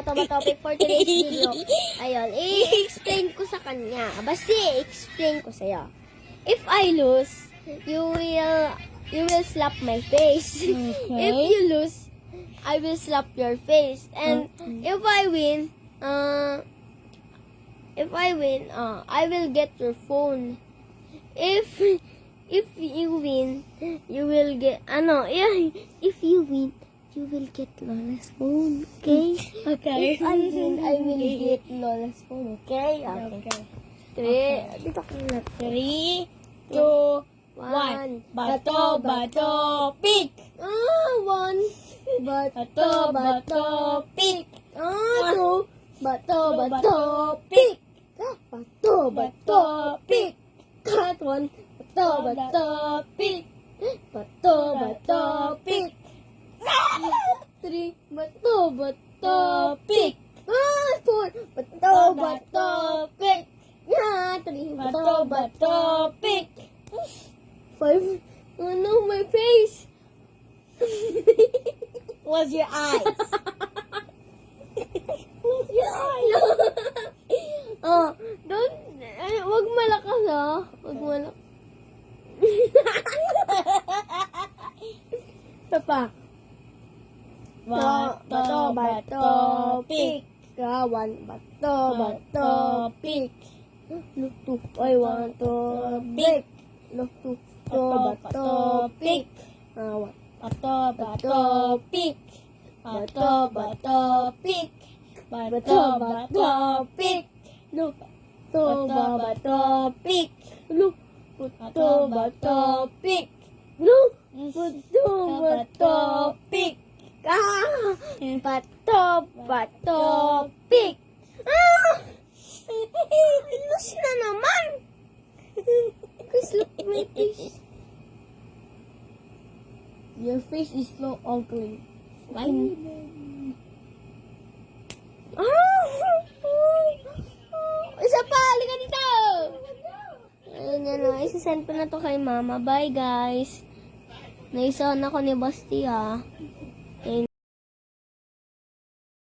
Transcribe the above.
topic for today's video. Ayun, i-explain ko sa kanya. Basta i-explain ko sa'yo. If I lose, you will slap my face. Okay. If you lose, I will slap your face. And if I win, I will get your phone. If you win, you will get if you win, you will get Lola's phone, okay? Okay. If I win, I will get Lola's phone, okay? Okay. Dito ka na. 3, 2, 1. Bato, pick! One. Bato, pick! Two. Bato, pick. Bato, pick. Cut one. Bato, pick. Bato, pick. Three. Bato, pick. Four. Bato, pick. Three. Bato, pick. Five. Oh no, my face. What's your eyes? Wag malakas Wag malakas. Ito pa. Bato, pick! One. Bato, pick. Look to, I want to pick. Look to, bato, pick. One. Bato, pick! Bato, pick! Bato, pick! Look to, Bato, pick! look to, Bato, pick! look to, Bato, pick! Bato, pick. Lose na naman. Please look at my face. Your face is so ugly. Why? Isa pa, halika dito. Ayun, isasend ko na to kay mama. Bye, guys. Naisahan ako ni Basti,